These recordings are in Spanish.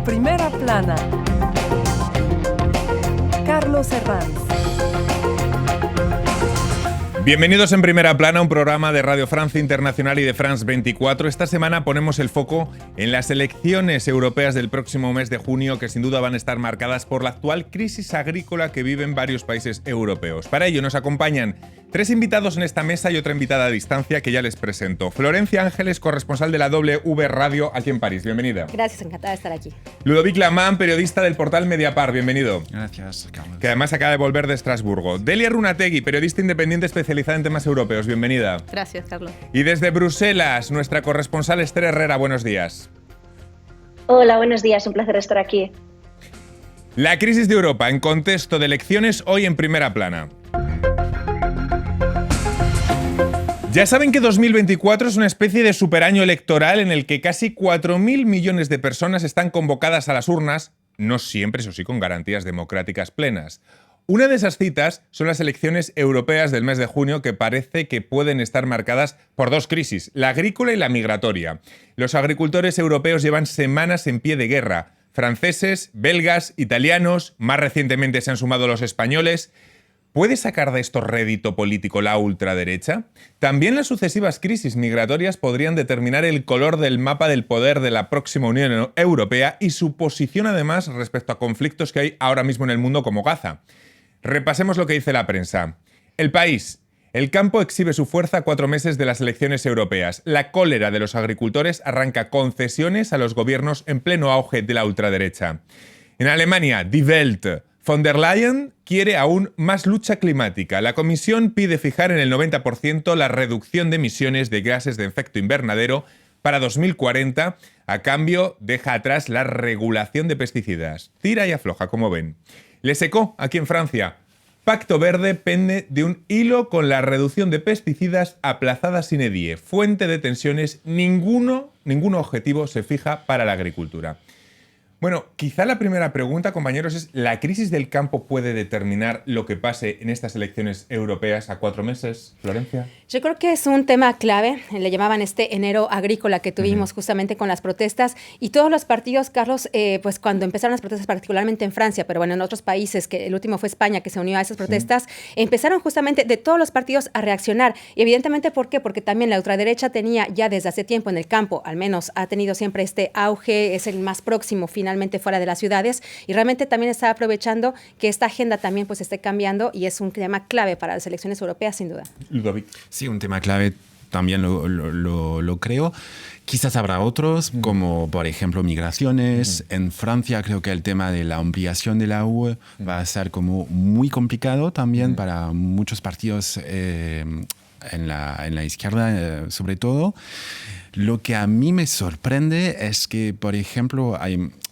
Primera plana. Carlos Herranz. Bienvenidos en Primera Plana, un programa de Radio Francia Internacional y de France 24. Esta semana ponemos el foco en las elecciones europeas del próximo mes de junio, que sin duda van a estar marcadas por la actual crisis agrícola que viven varios países europeos. Para ello nos acompañan tres invitados en esta mesa y otra invitada a distancia que ya les presento. Florencia Ángeles, corresponsal de la W Radio aquí en París. Bienvenida. Gracias, encantada de estar aquí. Ludovic Lamán, periodista del portal Mediapart. Bienvenido. Gracias, Carlos. Que además acaba de volver de Estrasburgo. Delia Runategui, periodista independiente especializada en temas europeos. Bienvenida. Gracias, Carlos. Y desde Bruselas, nuestra corresponsal Esther Herrera. Buenos días. Hola, buenos días. Un placer estar aquí. La crisis de Europa en contexto de elecciones hoy en Primera Plana. Ya saben que 2024 es una especie de superaño electoral en el que casi 4.000 millones de personas están convocadas a las urnas, no siempre, eso sí, con garantías democráticas plenas. Una de esas citas son las elecciones europeas del mes de junio, que parece que pueden estar marcadas por dos crisis, la agrícola y la migratoria. Los agricultores europeos llevan semanas en pie de guerra. Franceses, belgas, italianos, más recientemente se han sumado los españoles. ¿Puede sacar de esto rédito político la ultraderecha? También las sucesivas crisis migratorias podrían determinar el color del mapa del poder de la próxima Unión Europea y su posición además respecto a conflictos que hay ahora mismo en el mundo como Gaza. Repasemos lo que dice la prensa. El País. El campo exhibe su fuerza a 4 meses de las elecciones europeas. La cólera de los agricultores arranca concesiones a los gobiernos en pleno auge de la ultraderecha. En Alemania, Die Welt. Von der Leyen quiere aún más lucha climática. La Comisión pide fijar en el 90% la reducción de emisiones de gases de efecto invernadero para 2040. A cambio, deja atrás la regulación de pesticidas. Tira y afloja, como ven. Les Echos, aquí en Francia. Pacto Verde pende de un hilo con la reducción de pesticidas aplazada sine die. Fuente de tensiones, ningún objetivo se fija para la agricultura. Bueno, quizá la primera pregunta, compañeros, es ¿la crisis del campo puede determinar lo que pase en estas elecciones europeas a 4 meses? Florencia. Yo creo que es un tema clave, le llamaban este enero agrícola que tuvimos justamente con las protestas y todos los partidos, Carlos, pues cuando empezaron las protestas, particularmente en Francia, pero bueno, en otros países, que el último fue España, que se unió a esas protestas, empezaron justamente de todos los partidos a reaccionar. Y evidentemente, ¿por qué? Porque también la ultraderecha tenía ya desde hace tiempo en el campo, al menos ha tenido siempre este auge, es el más próximo finalmente fuera de las ciudades y realmente también está aprovechando que esta agenda también pues esté cambiando y es un tema clave para las elecciones europeas, sin duda. Ludovic. Sí, un tema clave también lo creo. Quizás habrá otros, como por ejemplo migraciones. En Francia creo que el tema de la ampliación de la UE va a ser como muy complicado también para muchos partidos en la izquierda, sobre todo. Lo que a mí me sorprende es que, por ejemplo,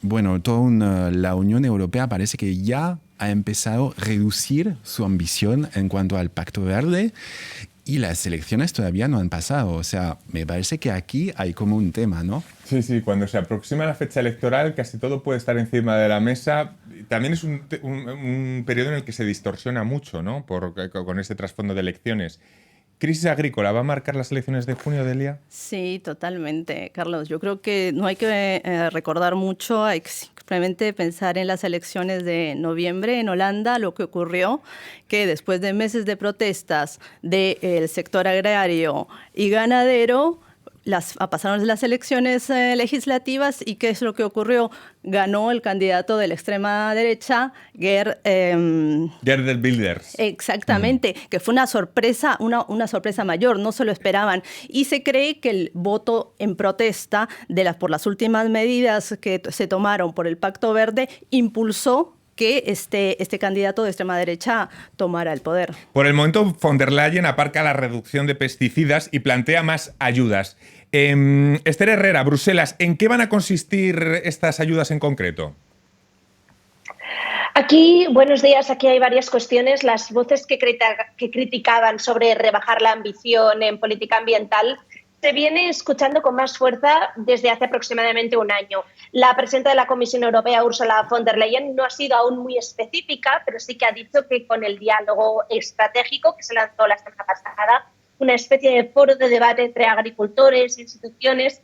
la Unión Europea parece que ya ha empezado a reducir su ambición en cuanto al Pacto Verde y las elecciones todavía no han pasado. O sea, me parece que aquí hay como un tema, ¿no? Sí, cuando se aproxima la fecha electoral casi todo puede estar encima de la mesa. También es un periodo en el que se distorsiona mucho, ¿no? Con este trasfondo de elecciones. ¿Crisis agrícola va a marcar las elecciones de junio, Delia? Sí, totalmente, Carlos. Yo creo que no hay que recordar mucho, hay que simplemente pensar en las elecciones de noviembre en Holanda, lo que ocurrió, que después de meses de protestas del sector agrario y ganadero, pasaron las elecciones legislativas y ¿qué es lo que ocurrió? Ganó el candidato de la extrema derecha, Geert Wilders. Exactamente, que fue una sorpresa mayor, no se lo esperaban. Y se cree que el voto en protesta por las últimas medidas que se tomaron por el Pacto Verde impulsó que este candidato de extrema derecha tomara el poder. Por el momento, von der Leyen aparca la reducción de pesticidas y plantea más ayudas. Esther Herrera, Bruselas, ¿en qué van a consistir estas ayudas en concreto? Aquí, buenos días, aquí hay varias cuestiones. Las voces que criticaban sobre rebajar la ambición en política ambiental se viene escuchando con más fuerza desde hace aproximadamente un año. La presidenta de la Comisión Europea, Ursula von der Leyen, no ha sido aún muy específica, pero sí que ha dicho que con el diálogo estratégico que se lanzó la semana pasada, una especie de foro de debate entre agricultores e instituciones,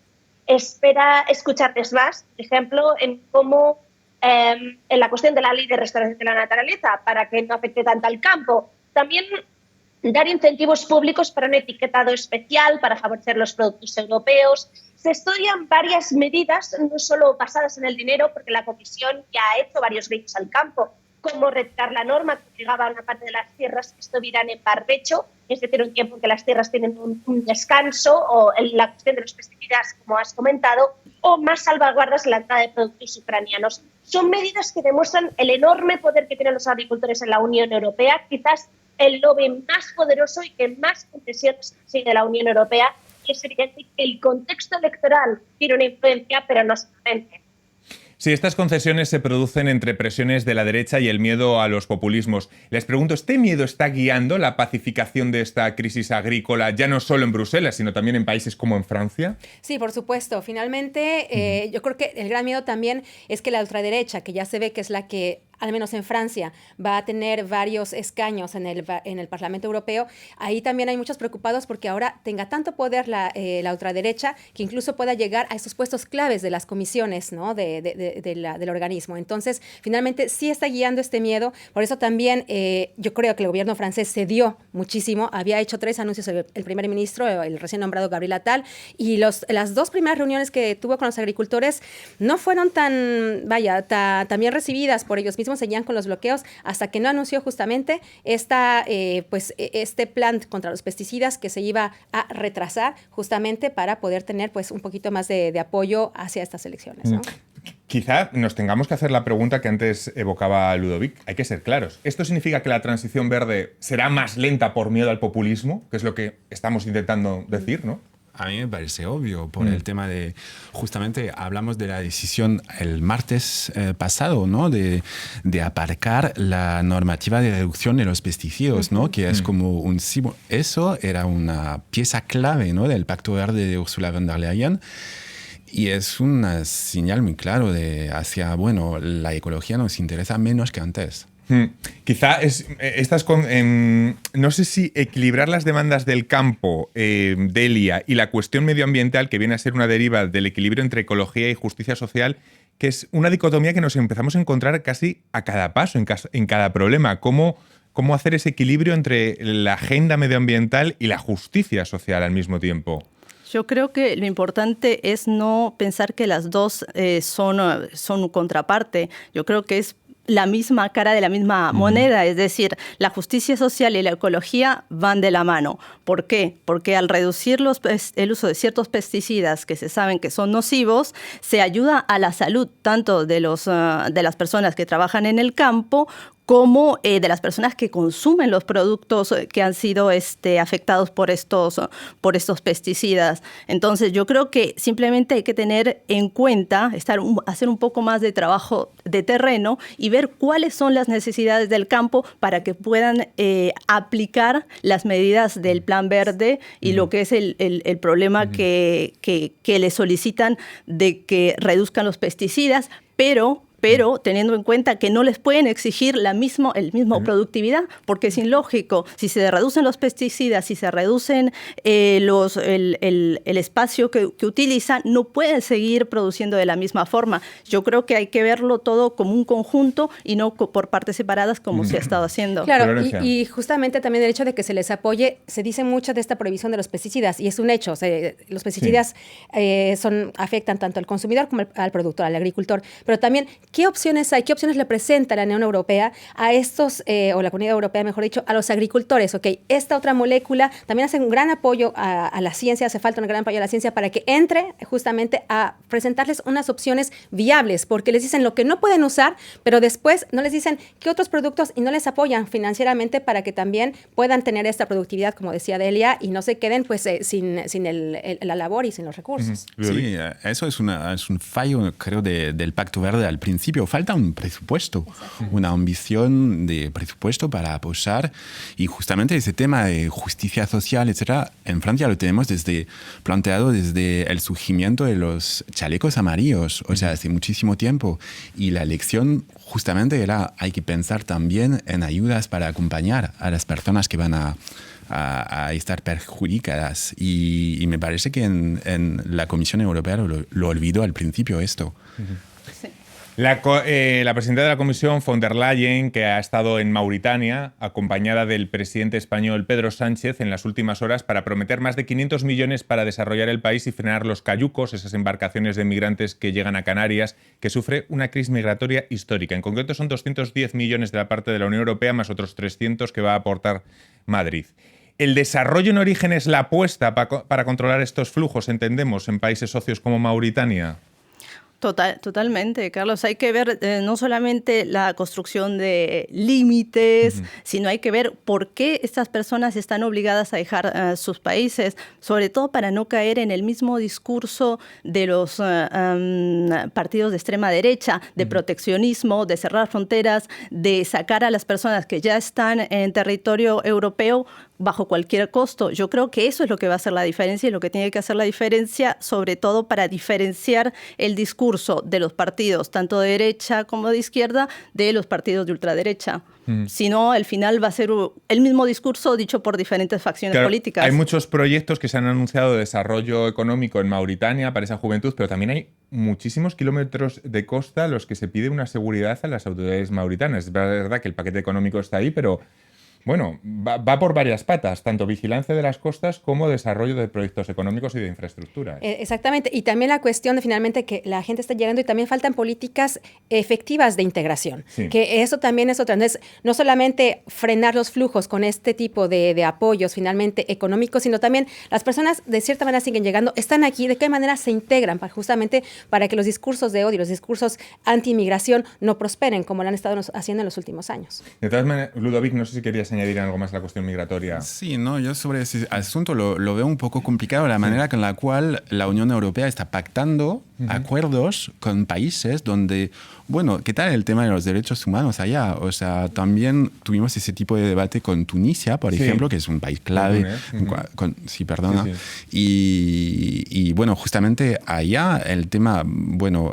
espera escucharles más, por ejemplo, en cómo en la cuestión de la ley de restauración de la naturaleza, para que no afecte tanto al campo. También dar incentivos públicos para un etiquetado especial, para favorecer los productos europeos. Se estudian varias medidas, no solo basadas en el dinero, porque la Comisión ya ha hecho varios guiños al campo, como retirar la norma que obligaba a una parte de las tierras que estuvieran en barbecho, es decir, un tiempo en que las tierras tienen un descanso, o en la cuestión de los pesticidas, como has comentado, o más salvaguardas en la entrada de productos ucranianos. Son medidas que demuestran el enorme poder que tienen los agricultores en la Unión Europea, quizás el lobby más poderoso y que más concesiones sigue de la Unión Europea. Y es evidente que el contexto electoral tiene una influencia, pero no solamente. Sí, estas concesiones se producen entre presiones de la derecha y el miedo a los populismos. Les pregunto, ¿este miedo está guiando la pacificación de esta crisis agrícola, ya no solo en Bruselas, sino también en países como en Francia? Sí, por supuesto. Finalmente, yo creo que el gran miedo también es que la ultraderecha, que ya se ve que es la que, al menos en Francia, va a tener varios escaños en el Parlamento Europeo, ahí también hay muchos preocupados porque ahora tenga tanto poder la ultraderecha que incluso pueda llegar a esos puestos claves de las comisiones, ¿no? del organismo. Entonces, finalmente sí está guiando este miedo. Por eso también yo creo que el gobierno francés cedió muchísimo. Había hecho 3 anuncios el primer ministro, el recién nombrado Gabriel Attal, y las 2 primeras reuniones que tuvo con los agricultores no fueron tan bien recibidas por ellos mismos. Seguían con los bloqueos hasta que no anunció justamente este plan contra los pesticidas que se iba a retrasar justamente para poder tener pues un poquito más de apoyo hacia estas elecciones, ¿no? Quizá nos tengamos que hacer la pregunta que antes evocaba Ludovic. Hay que ser claros. ¿Esto significa que la transición verde será más lenta por miedo al populismo? Que es lo que estamos intentando decir, ¿no? A mí me parece obvio por el tema de, justamente hablamos de la decisión el martes pasado, ¿no? De aparcar la normativa de reducción de los pesticidas, ¿no? Que es como eso era una pieza clave, ¿no? Del Pacto Verde de Ursula von der Leyen. Y es una señal muy claro hacia, bueno, la ecología nos interesa menos que antes. Quizá no sé si equilibrar las demandas del campo, Delia, y la cuestión medioambiental, que viene a ser una deriva del equilibrio entre ecología y justicia social, que es una dicotomía que nos empezamos a encontrar casi a cada paso, en cada problema. ¿Cómo hacer ese equilibrio entre la agenda medioambiental y la justicia social al mismo tiempo? Yo creo que lo importante es no pensar que las dos son contraparte. Yo creo que es la misma cara de la misma moneda, es decir, la justicia social y la ecología van de la mano. ¿Por qué? Porque al reducir el uso de ciertos pesticidas que se saben que son nocivos, se ayuda a la salud tanto de las personas que trabajan en el campo como de las personas que consumen los productos que han sido afectados por estos pesticidas. Entonces, yo creo que simplemente hay que tener en cuenta, hacer un poco más de trabajo de terreno y ver cuáles son las necesidades del campo para que puedan aplicar las medidas del Plan Verde y lo que es el problema que le solicitan de que reduzcan los pesticidas, pero teniendo en cuenta que no les pueden exigir el mismo productividad, porque es ilógico. Si se reducen los pesticidas, si se reducen el espacio que utilizan, no pueden seguir produciendo de la misma forma. Yo creo que hay que verlo todo como un conjunto y no por partes separadas como se ha estado haciendo. Claro, y justamente también el hecho de que se les apoye, se dice mucho de esta prohibición de los pesticidas, y es un hecho. O sea, los pesticidas afectan tanto al consumidor como al productor, al agricultor, pero también ¿qué opciones hay? ¿Qué opciones le presenta la Unión Europea a estos, o la Comunidad Europea, mejor dicho, a los agricultores? Ok, esta otra molécula también hace un gran apoyo a la ciencia, hace falta un gran apoyo a la ciencia para que entre justamente a presentarles unas opciones viables, porque les dicen lo que no pueden usar, pero después no les dicen qué otros productos y no les apoyan financieramente para que también puedan tener esta productividad, como decía Delia, y no se queden pues sin la labor y sin los recursos. Sí, eso es un fallo, creo, del Pacto Verde al principio. Falta un presupuesto, una ambición de presupuesto para apoyar, y justamente ese tema de justicia social, etcétera, en Francia lo tenemos planteado desde el surgimiento de los chalecos amarillos, o sea, hace muchísimo tiempo, y la elección justamente hay que pensar también en ayudas para acompañar a las personas que van a a estar perjudicadas. Y me parece que en la Comisión Europea lo olvidó al principio esto. Sí. La presidenta de la Comisión, von der Leyen, que ha estado en Mauritania, acompañada del presidente español Pedro Sánchez, en las últimas horas para prometer más de 500 millones para desarrollar el país y frenar los cayucos, esas embarcaciones de migrantes que llegan a Canarias, que sufre una crisis migratoria histórica. En concreto son 210 millones de la parte de la Unión Europea, más otros 300 que va a aportar Madrid. El desarrollo en origen es la apuesta para controlar estos flujos, entendemos, en países socios como Mauritania. Totalmente, Carlos. Hay que ver no solamente la construcción de límites, sino hay que ver por qué estas personas están obligadas a dejar sus países, sobre todo para no caer en el mismo discurso de los partidos de extrema derecha, de proteccionismo, de cerrar fronteras, de sacar a las personas que ya están en territorio europeo bajo cualquier costo. Yo creo que eso es lo que va a hacer la diferencia y lo que tiene que hacer la diferencia, sobre todo para diferenciar el discurso de los partidos, tanto de derecha como de izquierda, de los partidos de ultraderecha. Si no, al final va a ser el mismo discurso dicho por diferentes facciones políticas. Hay muchos proyectos que se han anunciado de desarrollo económico en Mauritania para esa juventud, pero también hay muchísimos kilómetros de costa a los que se pide una seguridad a las autoridades mauritanas. Es verdad que el paquete económico está ahí, pero bueno, va por varias patas, tanto vigilancia de las costas como desarrollo de proyectos económicos y de infraestructuras. Exactamente, y también la cuestión de finalmente que la gente está llegando y también faltan políticas efectivas de integración, sí, que eso también es otra. Entonces, no solamente frenar los flujos con este tipo de apoyos finalmente económicos, sino también las personas de cierta manera siguen llegando, están aquí, de qué manera se integran justamente para que los discursos de odio, los discursos anti-inmigración no prosperen como lo han estado haciendo en los últimos años. De todas maneras, Ludovic, no sé si querías añadir algo más a la cuestión migratoria. Sí, no, yo sobre ese asunto lo veo un poco complicado, la manera con la cual la Unión Europea está pactando acuerdos con países donde, bueno, ¿qué tal el tema de los derechos humanos allá? O sea, también tuvimos ese tipo de debate con Tunisia, por ejemplo, que es un país clave. Sí, perdona. Sí. Y bueno, justamente allá el tema, bueno,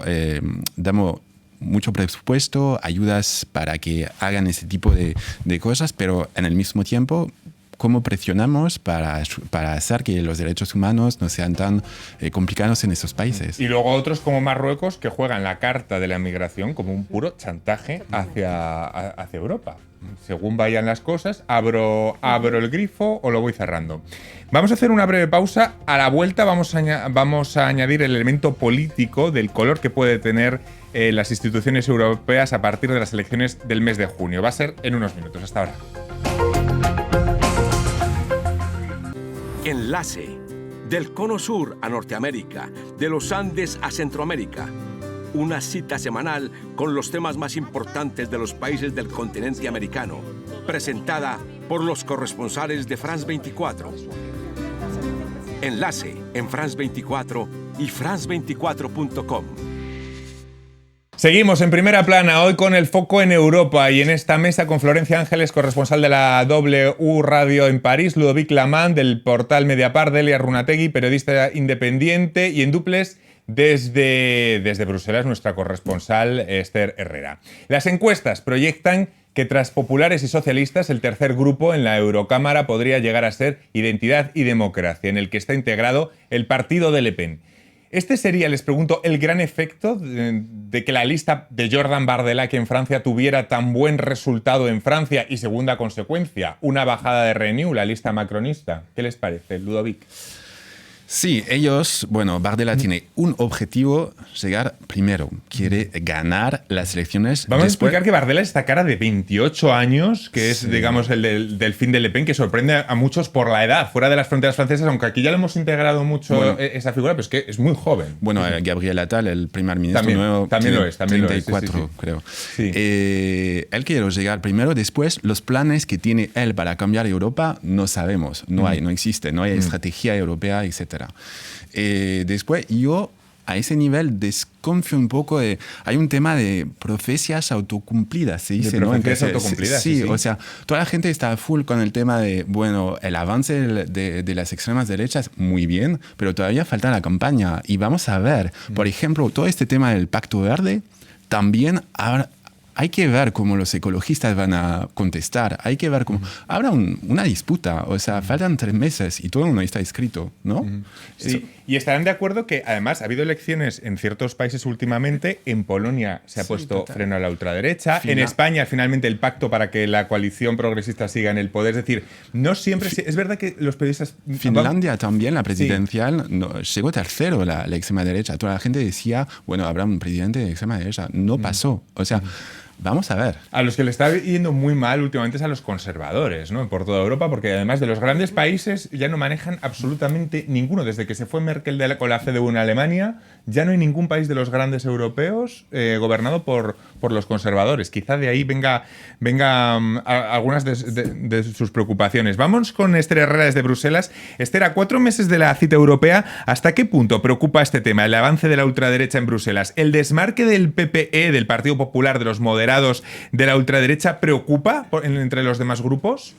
damos mucho presupuesto, ayudas para que hagan ese tipo de cosas, pero en el mismo tiempo, ¿cómo presionamos para hacer que los derechos humanos no sean tan complicados en esos países? Y luego otros como Marruecos que juegan la carta de la migración como un puro chantaje hacia Europa. Según vayan las cosas, abro el grifo o lo voy cerrando. Vamos a hacer una breve pausa. A la vuelta vamos a añadir el elemento político del color que puede tener las instituciones europeas a partir de las elecciones del mes de junio. Va a ser en unos minutos. Hasta ahora. Enlace. Del Cono Sur a Norteamérica, de los Andes a Centroamérica. Una cita semanal con los temas más importantes de los países del continente americano, presentada por los corresponsales de France 24. Enlace en France 24 y France24.com. Seguimos en Primera Plana, hoy con el foco en Europa y en esta mesa con Florencia Ángeles, corresponsal de la W Radio en París, Ludovic Lamant del portal Mediapart, Delia Runategui, periodista independiente, y en duples desde Bruselas nuestra corresponsal Esther Herrera. Las encuestas proyectan que tras populares y socialistas el tercer grupo en la Eurocámara podría llegar a ser Identidad y Democracia, en el que está integrado el partido de Le Pen. ¿Este sería, les pregunto, el gran efecto de que la lista de Jordan Bardella en Francia tuviera tan buen resultado en Francia y, segunda consecuencia, una bajada de Renew, la lista macronista? ¿Qué les parece, Ludovic? Sí, ellos, bueno, Bardella tiene un objetivo, llegar primero, quiere ganar las elecciones. Vamos a explicar que Bardella es esta cara de 28 años, que es, digamos, el del fin de Le Pen, que sorprende a muchos por la edad, fuera de las fronteras francesas, aunque aquí ya lo hemos integrado mucho esa figura, pero es que es muy joven. Bueno, Gabriel Attal, el primer ministro nuevo, también lo es, 34, creo. Sí. Él quiere llegar primero, después los planes que tiene él para cambiar Europa no sabemos, no existe, no hay estrategia europea, etc. Después yo a ese nivel desconfío un poco de... Hay un tema de profecías autocumplidas, se dice, ¿no? Profecías autocumplidas, sí. O sea, toda la gente está full con el tema de, bueno, el avance de las extremas derechas, muy bien, pero todavía falta la campaña. Y vamos a ver, por ejemplo, todo este tema del Pacto Verde también hay que ver cómo los ecologistas van a contestar, hay que ver cómo... Habrá una disputa, o sea, faltan 3 meses y todo no está escrito, ¿no? Sí, y estarán de acuerdo que además ha habido elecciones en ciertos países últimamente. En Polonia se ha puesto freno a la ultraderecha. En España, finalmente, el pacto para que la coalición progresista siga en el poder. Es decir, no siempre... Es verdad que los periodistas... Finlandia también, la presidencial, llegó tercero la extrema derecha. Toda la gente decía, bueno, habrá un presidente de extrema derecha. No pasó. O sea... Vamos a ver. A los que le está yendo muy mal últimamente es a los conservadores, ¿no? Por toda Europa, porque además de los grandes países ya no manejan absolutamente ninguno. Desde que se fue Merkel con la CDU en Alemania, ya no hay ningún país de los grandes europeos gobernado por los conservadores. Quizá de ahí venga algunas de sus preocupaciones. Vamos con Esther Herrera desde Bruselas. Esther, a 4 meses de la cita europea, ¿hasta qué punto preocupa este tema, el avance de la ultraderecha en Bruselas? ¿El desmarque del PPE, del Partido Popular, de los moderados de la ultraderecha, preocupa entre los demás grupos?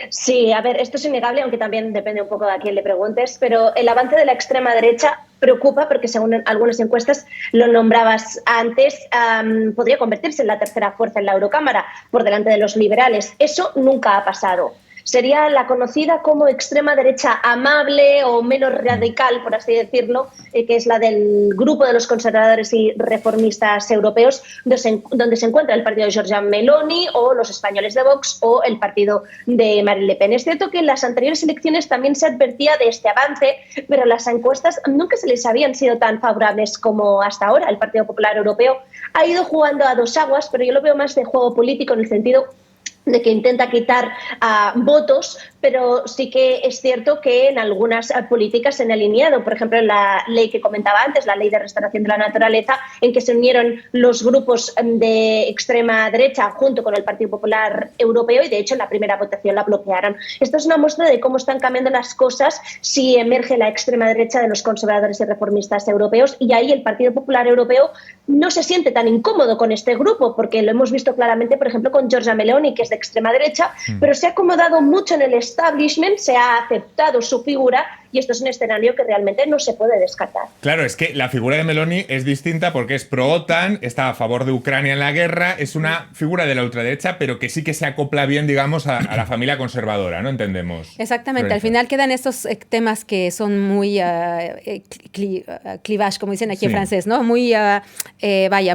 Sí, a ver, esto es innegable, aunque también depende un poco de a quién le preguntes, pero el avance de la extrema derecha preocupa porque, según algunas encuestas, lo nombrabas antes, podría convertirse en la tercera fuerza en la Eurocámara, por delante de los liberales. Eso nunca ha pasado. Sería la conocida como extrema derecha amable o menos radical, por así decirlo, que es la del grupo de los conservadores y reformistas europeos, donde se encuentra el partido de Giorgia Meloni o los españoles de Vox o el partido de Marine Le Pen. Es cierto que en las anteriores elecciones también se advertía de este avance, pero las encuestas nunca se les habían sido tan favorables como hasta ahora. El Partido Popular Europeo ha ido jugando a dos aguas, pero yo lo veo más de juego político en el sentido de que intenta quitar votos, pero sí que es cierto que en algunas políticas se han alineado. Por ejemplo, en la ley que comentaba antes, la ley de restauración de la naturaleza, en que se unieron los grupos de extrema derecha junto con el Partido Popular Europeo y, de hecho, en la primera votación la bloquearon. Esto es una muestra de cómo están cambiando las cosas si emerge la extrema derecha de los conservadores y reformistas europeos, y ahí el Partido Popular Europeo no se siente tan incómodo con este grupo, porque lo hemos visto claramente, por ejemplo, con Giorgia Meloni, que es de extrema derecha, pero se ha acomodado mucho en el establishment, se ha aceptado su figura, y esto es un escenario que realmente no se puede descartar. Claro, es que la figura de Meloni es distinta porque es pro-OTAN, está a favor de Ucrania en la guerra, es una figura de la ultraderecha, pero que sí que se acopla bien, digamos, a la familia conservadora, ¿no? Entendemos. Exactamente, Lorenzo. al final quedan estos temas que son muy clivage, como dicen aquí en francés, ¿no? Muy,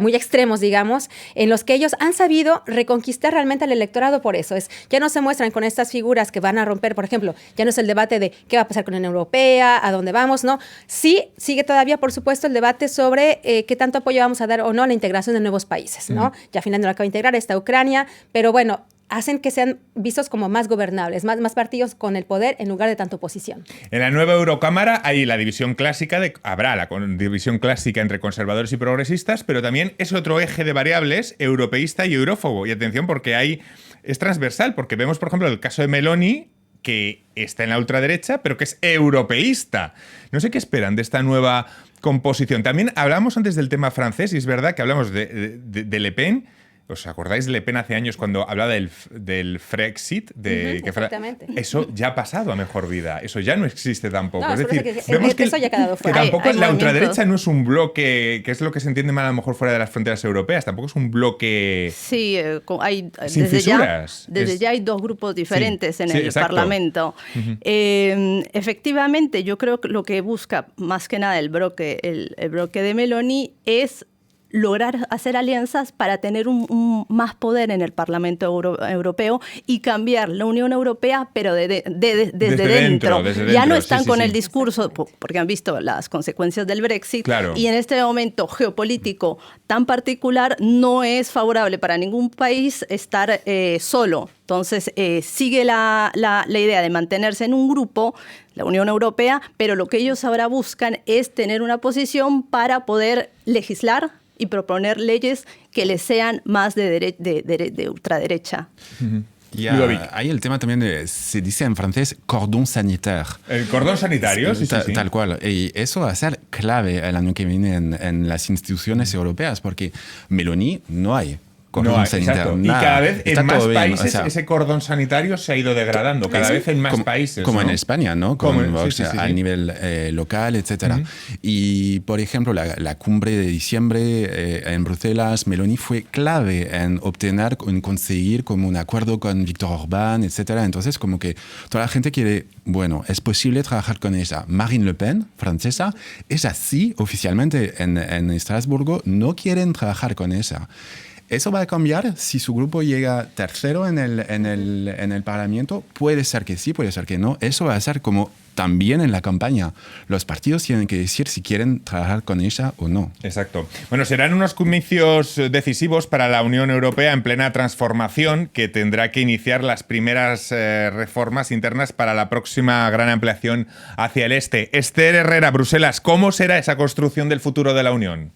muy extremos, digamos, en los que ellos han sabido reconquistar realmente al electorado por eso. Ya no se muestran con estas figuras que van a romper, por ejemplo, ya no es el debate de qué va a pasar con la Unión Europea, a dónde vamos, ¿no? Sí, sigue todavía, por supuesto, el debate sobre qué tanto apoyo vamos a dar o no a la integración de nuevos países, ¿no? Ya Finlandia lo acaba de integrar, está Ucrania, pero bueno, hacen que sean vistos como más gobernables, más partidos con el poder en lugar de tanta oposición. En la nueva Eurocámara hay la división clásica, habrá la división clásica entre conservadores y progresistas, pero también es otro eje de variables, europeísta y eurófobo. Y atención, porque es transversal, porque vemos, por ejemplo, el caso de Meloni, que está en la ultraderecha, pero que es europeísta. No sé qué esperan de esta nueva composición. También hablamos antes del tema francés, y es verdad que hablamos de Le Pen. ¿Os acordáis de Le Pen hace años cuando hablaba del Frexit? Exactamente. Eso ya ha pasado a mejor vida. Eso ya no existe tampoco. No, es decir, vemos que eso ya ha quedado fuera. Que tampoco Hay la movimientos. ultraderecha no es un bloque, que es lo que se entiende mal a lo mejor fuera de las fronteras europeas. Tampoco es un bloque Sí, hay, sin fisuras. Desde ya hay dos grupos diferentes en el exacto. Parlamento. Efectivamente, yo creo que lo que busca más que nada el bloque de Meloni es lograr hacer alianzas para tener un más poder en el Parlamento Europeo y cambiar la Unión Europea, pero desde dentro. Ya no están con el discurso, porque han visto las consecuencias del Brexit, Claro. y en este momento geopolítico tan particular no es favorable para ningún país estar solo. Entonces, sigue la idea de mantenerse en un grupo, la Unión Europea, pero lo que ellos ahora buscan es tener una posición para poder legislar y proponer leyes que les sean más de ultraderecha. Y Ludovic. hay el tema también se dice en francés cordón sanitaire. El cordón sanitario, sí. Tal cual. Y eso va a ser clave el año que viene en las instituciones europeas, porque Meloni no hay cordón sanitario. Exacto. Y cada vez Está en más todo bien, países o sea, ese cordón sanitario se ha ido degradando, cada vez en más países. Como ¿no? en España, ¿no? A nivel local, etcétera. Y, por ejemplo, la cumbre de diciembre en Bruselas, Meloni fue clave en conseguir como un acuerdo con Víctor Orbán, etcétera. Entonces, como que toda la gente quiere, bueno, es posible trabajar con ella. Marine Le Pen, francesa, ella sí, oficialmente en Estrasburgo, no quieren trabajar con ella. ¿Eso va a cambiar si su grupo llega tercero en el Parlamento? Puede ser que sí, puede ser que no. Eso va a ser como también en la campaña. Los partidos tienen que decir si quieren trabajar con ella o no. Exacto. Bueno, serán unos comicios decisivos para la Unión Europea en plena transformación, que tendrá que iniciar las primeras reformas internas para la próxima gran ampliación hacia el este. Esther Herrera, Bruselas, ¿cómo será esa construcción del futuro de la Unión?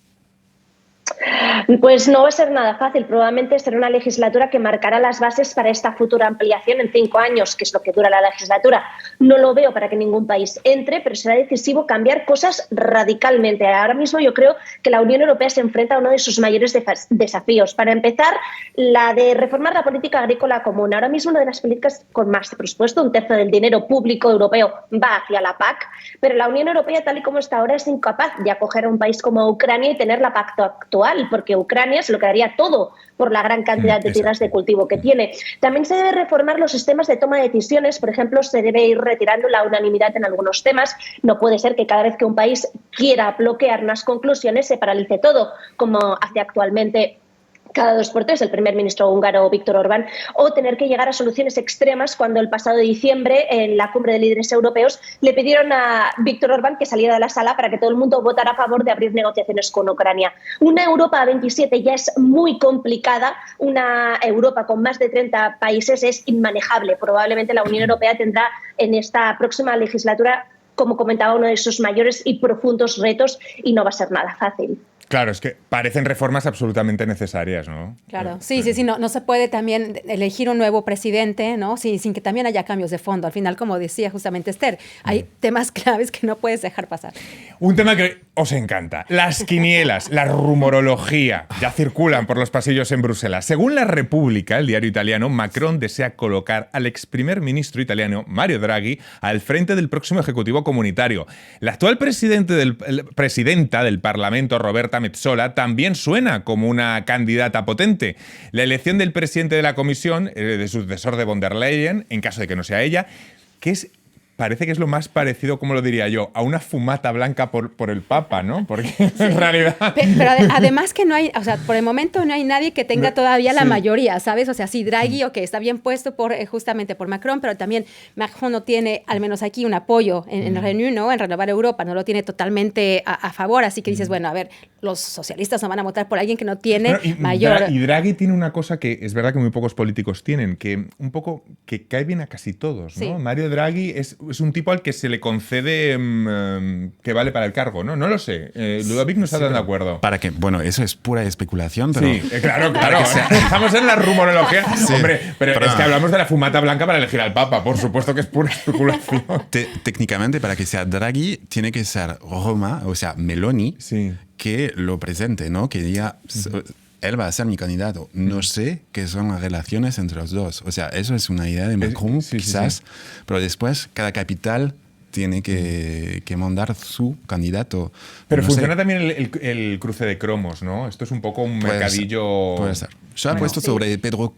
Pues no va a ser nada fácil. Probablemente será una legislatura que marcará las bases para esta futura ampliación en 5 años, que es lo que dura la legislatura. No lo veo para que ningún país entre, pero será decisivo cambiar cosas radicalmente. Ahora mismo yo creo que la Unión Europea se enfrenta a uno de sus mayores desafíos. Para empezar, la de reformar la política agrícola común. Ahora mismo una de las políticas con más presupuesto, 1/3 del dinero público europeo va hacia la PAC, pero la Unión Europea, tal y como está ahora, es incapaz de acoger a un país como Ucrania y tener la PAC actual, porque Ucrania se lo quedaría todo por la gran cantidad de tierras de cultivo que tiene. También se debe reformar los sistemas de toma de decisiones. Por ejemplo, se debe ir retirando la unanimidad en algunos temas. No puede ser que cada vez que un país quiera bloquear unas conclusiones se paralice todo, como hace actualmente cada 2 por 3 el primer ministro húngaro Víctor Orbán, o tener que llegar a soluciones extremas cuando el pasado diciembre en la cumbre de líderes europeos le pidieron a Víctor Orbán que saliera de la sala para que todo el mundo votara a favor de abrir negociaciones con Ucrania. Una Europa a 27 ya es muy complicada, una Europa con más de 30 países es inmanejable. Probablemente la Unión Europea tendrá en esta próxima legislatura, como comentaba, uno de sus mayores y profundos retos, y no va a ser nada fácil. Claro, es que parecen reformas absolutamente necesarias, ¿no? Claro, sí, no se puede también elegir un nuevo presidente, ¿no? Sin que también haya cambios de fondo. Al final, como decía justamente Esther, hay temas claves que no puedes dejar pasar. Un tema que os encanta, las quinielas, la rumorología, ya circulan por los pasillos en Bruselas. Según La República, el diario italiano, Macron desea colocar al ex primer ministro italiano, Mario Draghi, al frente del próximo Ejecutivo Comunitario. La actual presidenta del Parlamento, Roberta Metsola, también suena como una candidata potente. La elección del presidente de la Comisión, de sucesor de von der Leyen, en caso de que no sea ella, parece que es lo más parecido, como lo diría yo, a una fumata blanca por el Papa, ¿no? Porque en realidad... Pero además que no hay, o sea, por el momento no hay nadie que tenga todavía la mayoría, ¿sabes? O sea, sí, Draghi, está bien puesto justamente por Macron, pero también Macron no tiene, al menos aquí, un apoyo en Renew, ¿no? En Renovar Europa, no lo tiene totalmente a favor, así que dices, bueno, a ver, los socialistas no van a votar por alguien que no tiene mayor... Y Draghi tiene una cosa que es verdad que muy pocos políticos tienen, que un poco que cae bien a casi todos, ¿no? Sí. Mario Draghi es un tipo al que se le concede que vale para el cargo, ¿no? No lo sé. Ludovic no está tan de acuerdo. Para que, bueno, eso es pura especulación, pero... Sí, claro. Estamos en la rumorología. Sí, hombre, pero es que hablamos de la fumata blanca para elegir al Papa. Por supuesto que es pura especulación. Técnicamente, para que sea Draghi, tiene que ser Roma, o sea, Meloni, que lo presente, ¿no? Que diga... Él va a ser mi candidato. No sé qué son las relaciones entre los dos. O sea, eso es una idea de Macron, quizás, pero después cada capital tiene que mandar su candidato. Pero no funciona también el cruce de cromos, ¿no? Esto es un poco un mercadillo... Puede ser. Yo he puesto sobre Pedro,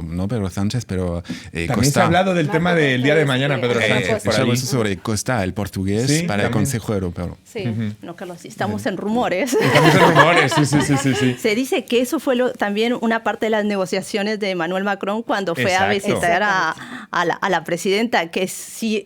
no Pedro Sánchez, pero también Costa. Se ha hablado del tema del día de mañana, Pedro Sánchez. Yo he puesto sobre Costa, el portugués, para el Consejo Europeo. Sí, no, Carlos, estamos en rumores. Estamos en rumores, sí. Se dice que eso fue también una parte de las negociaciones de Emmanuel Macron cuando fue a visitar a la presidenta, que sí...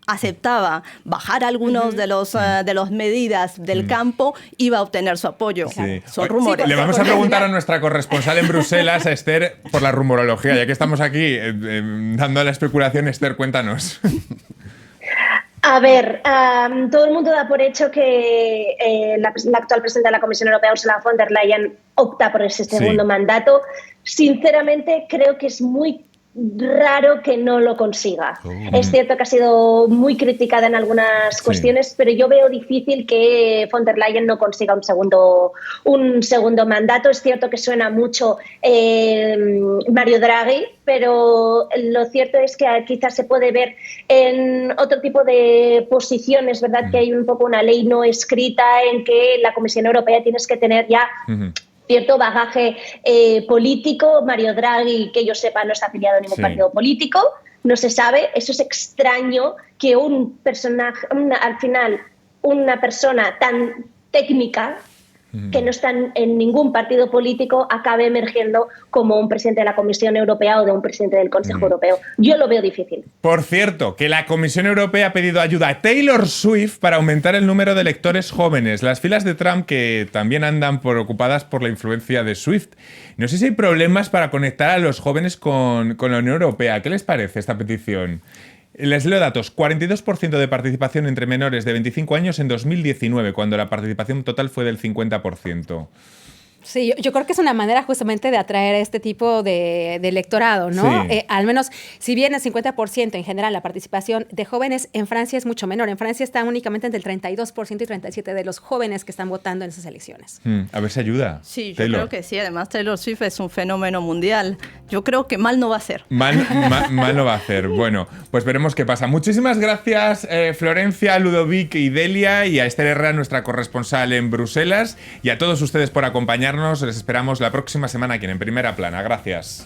aceptaba bajar algunos de los medidas del campo, iba a obtener su apoyo. Sí. Son rumores. Le vamos a preguntar a nuestra corresponsal en Bruselas, a Esther, por la rumorología. Ya que estamos aquí dando la especulación, Esther, cuéntanos. A ver, todo el mundo da por hecho que la actual presidenta de la Comisión Europea, Ursula von der Leyen, opta por ese segundo mandato. Sinceramente, creo que es muy raro que no lo consiga. Es cierto que ha sido muy criticada en algunas cuestiones, pero yo veo difícil que von der Leyen no consiga un segundo mandato. Es cierto que suena mucho Mario Draghi, pero lo cierto es que quizás se puede ver en otro tipo de posiciones, ¿verdad? Que hay un poco una ley no escrita en que la Comisión Europea tienes que tener ya cierto bagaje político. Mario Draghi, que yo sepa, no está afiliado a ningún partido político, no se sabe. Eso es extraño que un personaje, al final, una persona tan técnica que no está en ningún partido político acabe emergiendo como un presidente de la Comisión Europea o de un presidente del Consejo Europeo. Yo lo veo difícil. Por cierto, que la Comisión Europea ha pedido ayuda a Taylor Swift para aumentar el número de electores jóvenes. Las filas de Trump que también andan preocupadas por la influencia de Swift. No sé si hay problemas para conectar a los jóvenes con la Unión Europea. ¿Qué les parece esta petición? Les leo datos. 42% de participación entre menores de 25 años en 2019, cuando la participación total fue del 50%. Sí, yo creo que es una manera justamente de atraer a este tipo de electorado, ¿no? Sí. Al menos, si bien el 50% en general la participación de jóvenes, en Francia es mucho menor. En Francia está únicamente entre el 32% y 37% de los jóvenes que están votando en esas elecciones. A ver si ayuda. Sí, yo Taylor. creo que sí. Además, Taylor Swift es un fenómeno mundial. Yo creo que mal no va a ser. Mal no va a hacer. Bueno, pues veremos qué pasa. Muchísimas gracias, Florencia, Ludovic y Delia, y a Esther Herrera, nuestra corresponsal en Bruselas, y a todos ustedes por acompañarnos. Les esperamos la próxima semana aquí en Primera Plana. Gracias.